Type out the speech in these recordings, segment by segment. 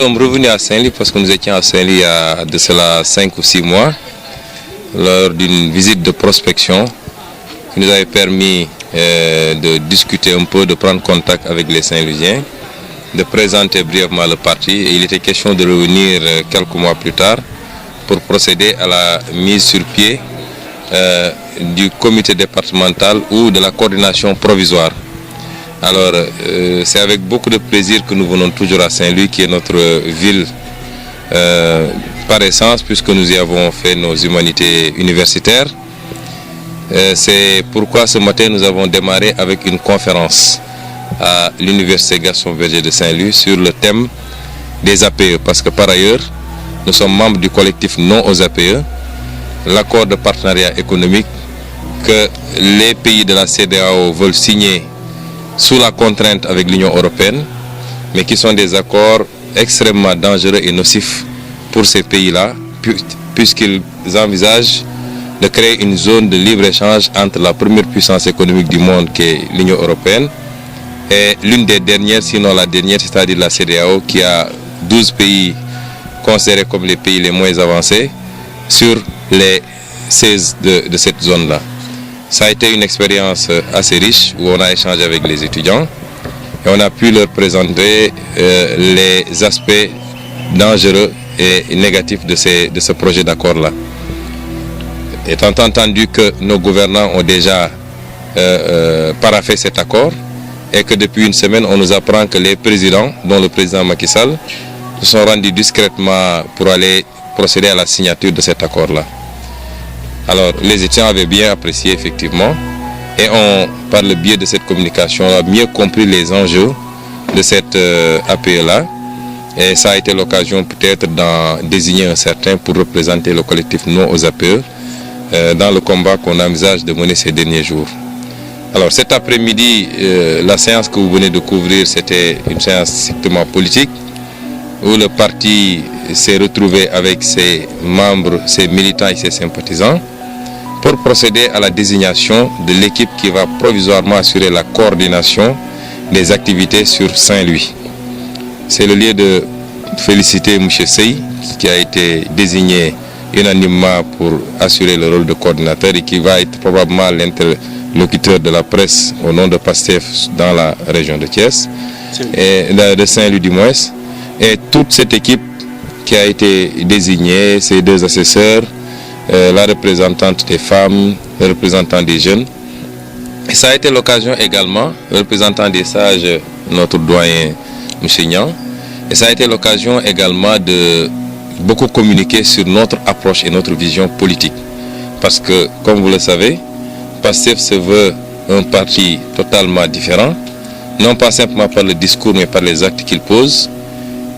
Nous sommes revenus à Saint-Louis parce que nous étions à Saint-Louis il y a de cela 5 ou 6 mois lors d'une visite de prospection qui nous avait permis de discuter un peu, de prendre contact avec les Saint-Louisiens, de présenter brièvement le parti. Et il était question de revenir quelques mois plus tard pour procéder à la mise sur pied du comité départemental ou de la coordination provisoire. Alors, c'est avec beaucoup de plaisir que nous venons toujours à Saint-Louis, qui est notre ville par essence, puisque nous y avons fait nos humanités universitaires. C'est pourquoi ce matin, nous avons démarré avec une conférence à l'Université Gaston Berger de Saint-Louis sur le thème des APE, parce que par ailleurs, nous sommes membres du collectif Non aux APE, l'accord de partenariat économique que les pays de la CEDEAO veulent signer sous la contrainte avec l'Union européenne, mais qui sont des accords extrêmement dangereux et nocifs pour ces pays-là, puisqu'ils envisagent de créer une zone de libre-échange entre la première puissance économique du monde, qui est l'Union européenne, et l'une des dernières, sinon la dernière, c'est-à-dire la CEDEAO, qui a 12 pays considérés comme les pays les moins avancés sur les 16 de cette zone-là. Ça a été une expérience assez riche où on a échangé avec les étudiants et on a pu leur présenter les aspects dangereux et négatifs de ce projet d'accord-là. Étant entendu que nos gouvernants ont déjà paraphé cet accord et que depuis une semaine on nous apprend que les présidents, dont le président Macky Sall, se sont rendus discrètement pour aller procéder à la signature de cet accord-là. Alors, les étudiants avaient bien apprécié effectivement et ont, par le biais de cette communication, mieux compris les enjeux de cette APE-là. Et ça a été l'occasion peut-être d'en désigner un certain pour représenter le collectif Non aux APE dans le combat qu'on envisage de mener ces derniers jours. Alors, cet après-midi, la séance que vous venez de couvrir, c'était une séance strictement politique où le parti s'est retrouvé avec ses membres, ses militants et ses sympathisants pour procéder à la désignation de l'équipe qui va provisoirement assurer la coordination des activités sur Saint-Louis. C'est le lieu de féliciter M. Sey, qui a été désigné unanimement pour assurer le rôle de coordinateur et qui va être probablement l'interlocuteur de la presse au nom de PASTEF dans la région de Thiès, et de Saint-Louis du moins. Et toute cette équipe qui a été désignée, ces deux assesseurs, la représentante des femmes, le représentant des jeunes. Et ça a été l'occasion également, le représentant des sages, notre doyen M. Niang, et ça a été l'occasion également de beaucoup communiquer sur notre approche et notre vision politique. Parce que, comme vous le savez, PASTEF se veut un parti totalement différent, non pas simplement par le discours, mais par les actes qu'il pose.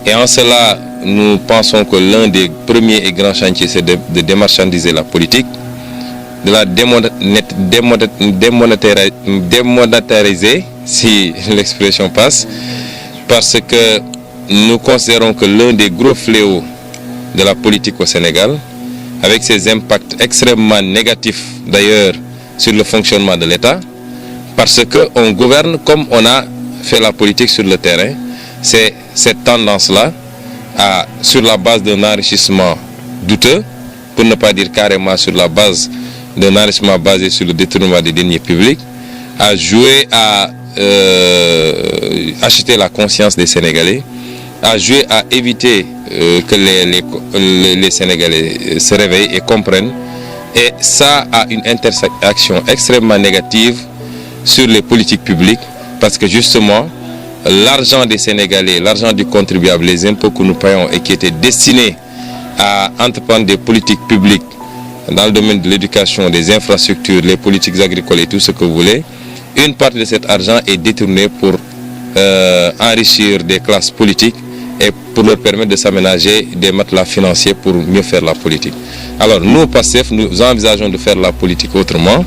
Et en cela, nous pensons que l'un des premiers et grands chantiers, c'est de démarchandiser la politique, de la démonétariser, si l'expression passe, parce que nous considérons que l'un des gros fléaux de la politique au Sénégal, avec ses impacts extrêmement négatifs d'ailleurs sur le fonctionnement de l'État, parce qu'on gouverne comme on a fait la politique sur le terrain, c'est cette tendance-là, sur la base d'un enrichissement douteux, pour ne pas dire carrément sur la base d'un enrichissement basé sur le détournement des deniers publics, à jouer à acheter la conscience des Sénégalais, à jouer à éviter que les Sénégalais se réveillent et comprennent. Et ça a une interaction extrêmement négative sur les politiques publiques, parce que justement, l'argent des Sénégalais, l'argent du contribuable, les impôts que nous payons et qui étaient destinés à entreprendre des politiques publiques dans le domaine de l'éducation, des infrastructures, les politiques agricoles et tout ce que vous voulez, une partie de cet argent est détournée pour enrichir des classes politiques et pour leur permettre de s'aménager des matelas financiers pour mieux faire la politique. Alors nous, PASTEF, nous envisageons de faire la politique autrement.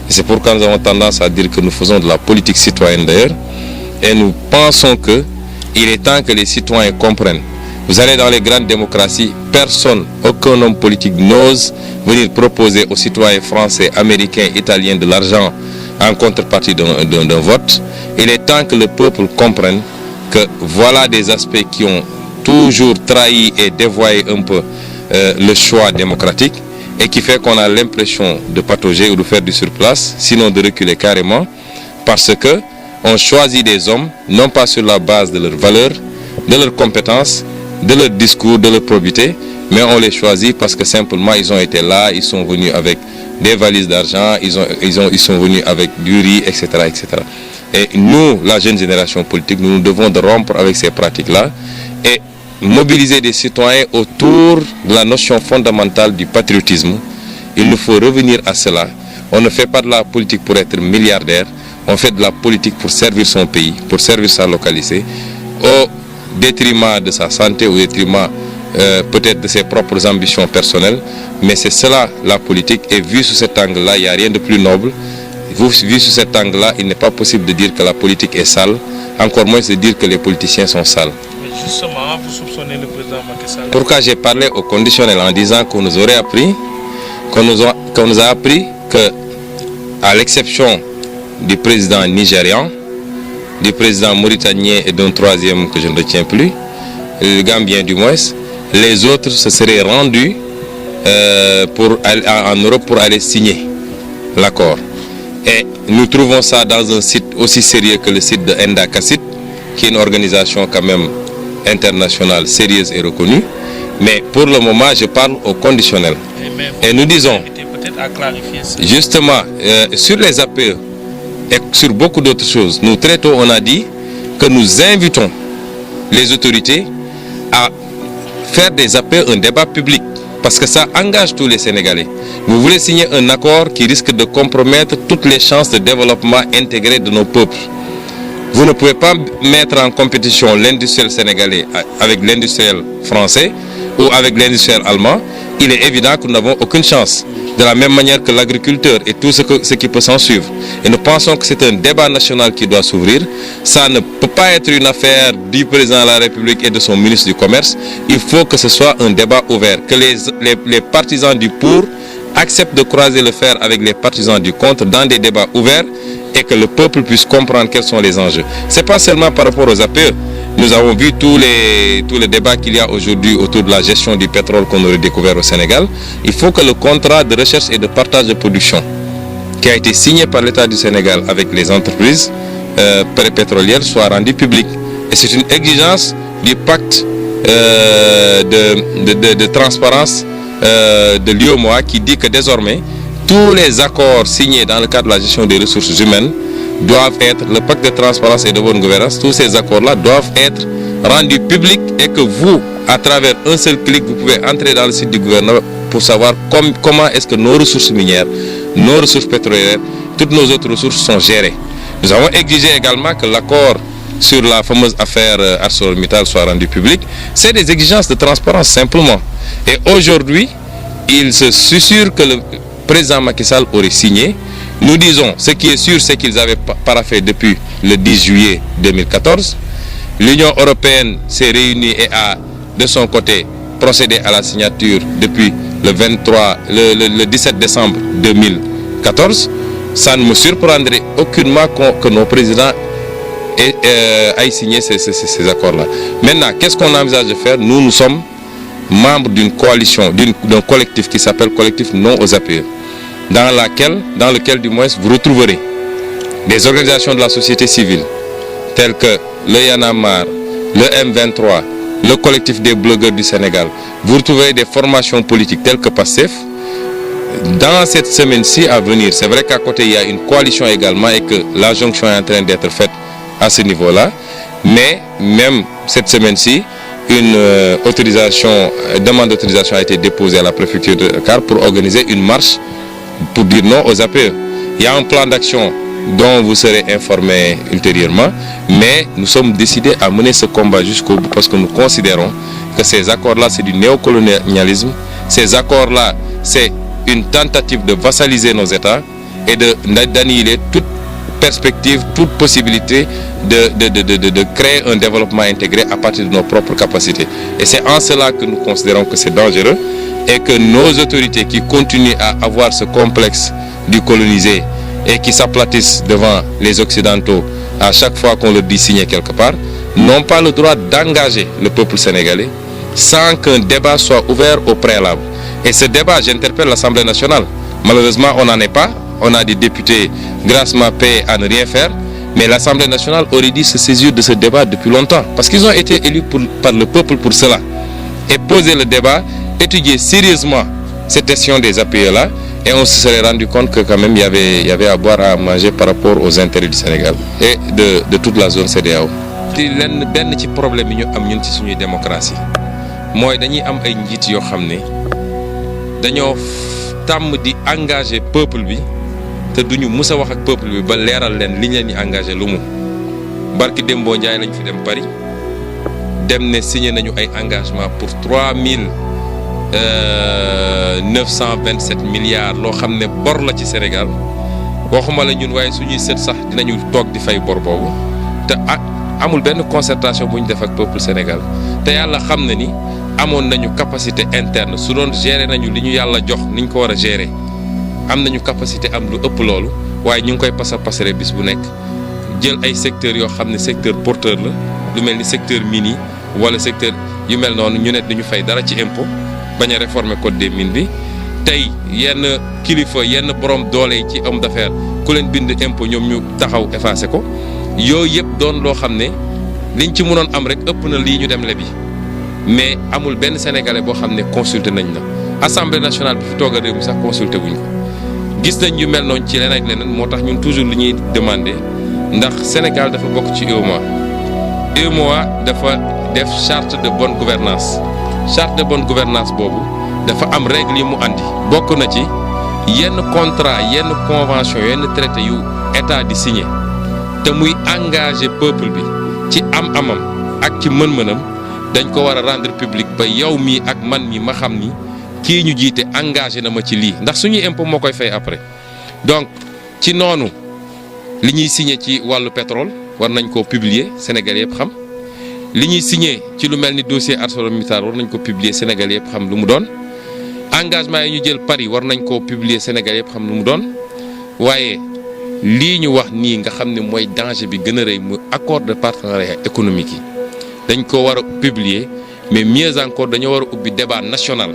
Et c'est pourquoi nous avons tendance à dire que nous faisons de la politique citoyenne d'ailleurs. Et nous pensons qu'il est temps que les citoyens comprennent. Vous allez dans les grandes démocraties, personne, aucun homme politique n'ose venir proposer aux citoyens français, américains, italiens de l'argent en contrepartie d'un vote. Il est temps que le peuple comprenne que voilà des aspects qui ont toujours trahi et dévoyé un peu le choix démocratique et qui fait qu'on a l'impression de patauger ou de faire du surplace, sinon de reculer carrément, parce que on choisit des hommes non pas sur la base de leurs valeurs, de leurs compétences, de leur discours, de leur probité, mais on les choisit parce que simplement ils ont été là, ils sont venus avec des valises d'argent, ils sont venus avec du riz, etc., etc. Et nous, la jeune génération politique, nous devons de rompre avec ces pratiques-là et mobiliser des citoyens autour de la notion fondamentale du patriotisme. Il nous faut revenir à cela. On ne fait pas de la politique pour être milliardaire, on fait de la politique pour servir son pays, pour servir sa localité, au détriment de sa santé, au détriment peut-être de ses propres ambitions personnelles, mais c'est cela la politique, et vu sous cet angle-là, il n'y a rien de plus noble. Vu sous cet angle-là, il n'est pas possible de dire que la politique est sale, encore moins de dire que les politiciens sont sales. Mais justement, vous soupçonnez le président Macky Sall. Pourquoi j'ai parlé au conditionnel en disant qu'on nous aurait appris, qu'on nous a appris que, à l'exception du président nigérian, du président mauritanien et d'un troisième que je ne retiens plus, le Gambien du moins, les autres se seraient rendus en Europe pour aller signer l'accord. Et nous trouvons ça dans un site aussi sérieux que le site de Endakassit, qui est une organisation quand même internationale sérieuse et reconnue. Mais pour le moment, je parle au conditionnel. Et nous disons, justement, sur les APE et sur beaucoup d'autres choses, nous très tôt, on a dit que nous invitons les autorités à faire des APE un débat public, parce que ça engage tous les Sénégalais. Vous voulez signer un accord qui risque de compromettre toutes les chances de développement intégré de nos peuples. Vous ne pouvez pas mettre en compétition l'industriel sénégalais avec l'industriel français ou avec l'industriel allemand. Il est évident que nous n'avons aucune chance. De la même manière que l'agriculteur et tout ce qui peut s'en suivre. Et nous pensons que c'est un débat national qui doit s'ouvrir. Ça ne peut pas être une affaire du président de la République et de son ministre du Commerce. Il faut que ce soit un débat ouvert. Que les partisans du pour acceptent de croiser le fer avec les partisans du contre dans des débats ouverts et que le peuple puisse comprendre quels sont les enjeux. Ce n'est pas seulement par rapport aux APE. Nous avons vu tous les débats qu'il y a aujourd'hui autour de la gestion du pétrole qu'on aurait découvert au Sénégal. Il faut que le contrat de recherche et de partage de production qui a été signé par l'État du Sénégal avec les entreprises pétrolières soit rendu public. Et c'est une exigence du pacte de transparence de l'UEMOA qui dit que désormais, tous les accords signés dans le cadre de la gestion des ressources humaines doivent être, le pacte de transparence et de bonne gouvernance, tous ces accords-là doivent être rendus publics et que vous, à travers un seul clic, vous pouvez entrer dans le site du gouvernement pour savoir comment est-ce que nos ressources minières, nos ressources pétrolières, toutes nos autres ressources sont gérées. Nous avons exigé également que l'accord sur la fameuse affaire ArcelorMittal soit rendu public. C'est des exigences de transparence simplement. Et aujourd'hui, il se susurre que le président Macky Sall aurait signé. Nous disons, ce qui est sûr, c'est qu'ils avaient paraphé depuis le 10 juillet 2014. L'Union européenne s'est réunie et a, de son côté, procédé à la signature depuis le 17 décembre 2014. Ça ne me surprendrait aucunement que nos présidents aient signé ces accords-là. Maintenant, qu'est-ce qu'on envisage de faire? Nous sommes membres d'une coalition, d'un collectif qui s'appelle Collectif Non aux APE. Dans lequel du moins vous retrouverez des organisations de la société civile telles que le Y en a marre, le M23, le collectif des blogueurs du Sénégal. Vous retrouverez des formations politiques telles que PASTEF. Dans cette semaine-ci à venir, c'est vrai qu'à côté il y a une coalition également et que la jonction est en train d'être faite à ce niveau-là, mais même cette semaine-ci, une demande d'autorisation a été déposée à la préfecture de Dakar pour organiser une marche pour dire non aux APE. Il y a un plan d'action dont vous serez informés ultérieurement, mais nous sommes décidés à mener ce combat jusqu'au bout parce que nous considérons que ces accords-là, c'est du néocolonialisme. Ces accords-là, c'est une tentative de vassaliser nos États et d'annihiler toute perspective, toute possibilité de créer un développement intégré à partir de nos propres capacités. Et c'est en cela que nous considérons que c'est dangereux et que nos autorités qui continuent à avoir ce complexe du colonisé et qui s'aplatissent devant les Occidentaux à chaque fois qu'on leur dit signer quelque part, n'ont pas le droit d'engager le peuple sénégalais sans qu'un débat soit ouvert au préalable. Et ce débat, j'interpelle l'Assemblée nationale. Malheureusement, on n'en est pas. On a des députés grassement payés à ne rien faire. Mais l'Assemblée nationale aurait dû se saisir de ce débat depuis longtemps. Parce qu'ils ont été élus par le peuple pour cela. Et poser le débat, étudier sérieusement cette question des APE-là. Et on se serait rendu compte que quand même il y avait à boire à manger par rapport aux intérêts du Sénégal et de toute la zone CEDEAO. ci benn ci problème yi ñu am ñun ci suñuy démocratie mooy dañuy am ay njiit yoo xam ne dañoo tàmm di engagé peuple bi te duñu mus a wax ak peuple bi ba leeral leen li ñu leen di engagé lu mu. barki Dembo Ndiaye lañ fi dem Paris dem ne signé nañu ay engagement pour 3927 milliards loo xam ne bor la ci Sénégal waxuma la ñun waaye suñuy sët sax dinañu toog di fay bor boobu te amul benn concertation bu ñu def ak peuple Sénégal te yàlla xam na ni amoon nañu capacité interne su doon gérer nañu li ñu yàlla jox niñ ko war a gérer am nañu capacité am lu ëpp loolu waaye ñu ngi koy pasare bis bu nekk jël ay secteurs yoo xam ne secteur porteur la lu mel ni secteur mini wala secteur yu mel noonu ñu ne duñu fay dara ci impôt bañ a réformer code des mines bi tey yenn kilifa yenn borom doole yi ci homme d'affaires ku leen bind impôt ñoom ñu taxaw effacé ko yooyu yëpp doon loo xam ne liñ ci mënoon am rek ëpp na lii ñu dem lebi mais amul benn sénégalais boo xam ne consulté nañ la assemblée nationale bi fi toog a réew mi sax consulté wuñ ko gis nañ yu mel noonu ci leneen ak leneen moo tax ñun toujours li ñuy demandé ndax Sénégal dafa bokk ci UEMOA dafa def charte de bonne gouvernance charte de bonne gouvernance boobu dafa am règle yi mu andi bokk na ci yenn contrat yenn convention yenn traité yu état di signé te muy engagé peuple bi ci am-amam ak ci mën-mënam dañ ko war a rendre public ba yow mii ak man mi ma xam ni kii ñu jiite engagé na ma ci lii ndax suñuy impôt moo koy fay après donc ci noonu li ñuy signé ci wàllu pétrole war nañ koo publier Sénégal yëpp xam li ñuy signé ci lu mel ni dossier ArcelorMittal war nañ ko publier Sénégal yëpp xam lu mu doon engagement yi ñu jël Paris war nañ koo publier Sénégal yëpp xam lu mu doon waaye lii ñu wax nii nga xam ne mooy danger bi gën a rëy mu accord de partenariat économique yi dañ ko war a publier mais mieux encore dañoo war a ubbi débat national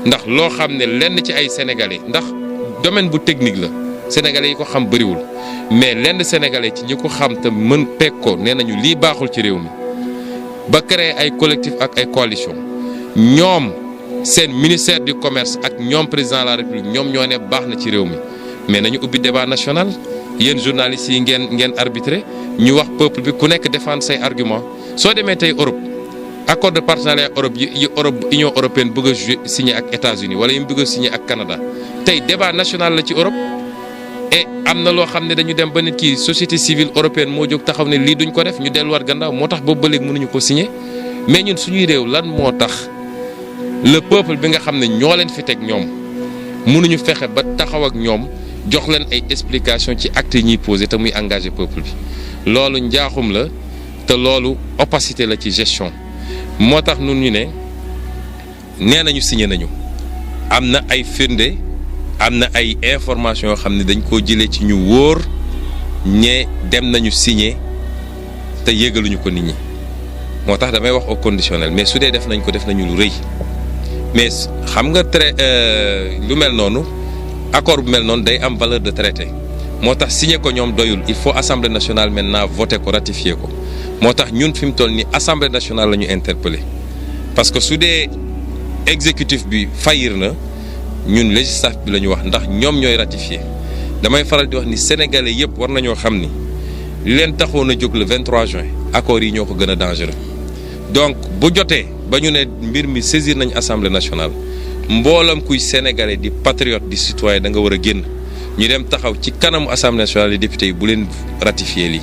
ndax loo xam ne lenn ci ay sénégalais ndax domaine bu technique la sénégalais yi ko xam bëriwul mais lenn sénégalais ci ñi ko xam te mën peeg ko nee nañu lii baaxul ci réew mi ba créer ay collectif ak ay coalition ñoom seen ministère du commerce ak ñoom président de la république ñoom ñoo ne baax na ci réew mi mais nañu ubbi débat national yéen journalistes yi ngeen arbitré ñu wax peuple bi ku nekk défendre say argument soo demee tey Europe accord de partenariat Europe yi Union européenne bëgg a signé ak États-Unis wala yi mu bëgg a signé ak Canada tey débat national la ci Europe et am na loo xam ne dañu dem ba nit ki société civile européenne moo jóg taxaw ne lii duñ ko def ñu delluwaat gannaaw moo tax boobu ba léegi mënuñu ko signé mais ñun suñuy réew lan moo tax le peuple bi nga xam ne ñoo leen fi teg ñoom mënuñu fexe ba taxaw ak ñoom jox leen ay explication ci actes yi ñuy posé te muy engagé peuple bi loolu njaaxum la te loolu opacité la ci gestion moo tax nun ñu ne nee nañu signé nañu am na ay firnde am na ay information yoo xam ne dañ koo jëlee ci ñu wóor ñe dem nañu signé te yégaluñu ko nit ñi moo tax damay wax au conditionnel mais su dee def nañ ko def nañu lu rëy mais xam nga lu mel noonu accord bu mel noonu day am valeur de traité moo tax signé ko ñoom doyul il faut assemblée nationale maintenant voté ko ratifié ko moo tax ñun fi mu toll nii assemblée nationale la ñu interpellé parce que su dee exécutif bi fayir na ñun législatif bi la ñu wax ndax ñoom ñooy ratifié damay faral di wax ni sénégalais yëpp war nañoo xam ni li leen taxoon a jóg le 23 juin accords yi ñoo ko gën a dangereux donc bu jotee ba ñu ne mbir mi saisir nañ assemblée nationale mboolam kuy sénégalais di patriote di citoyen da nga war a génn ñu dem taxaw ci kanamu assemblée nationale des députés yi bu leen ratifié lii.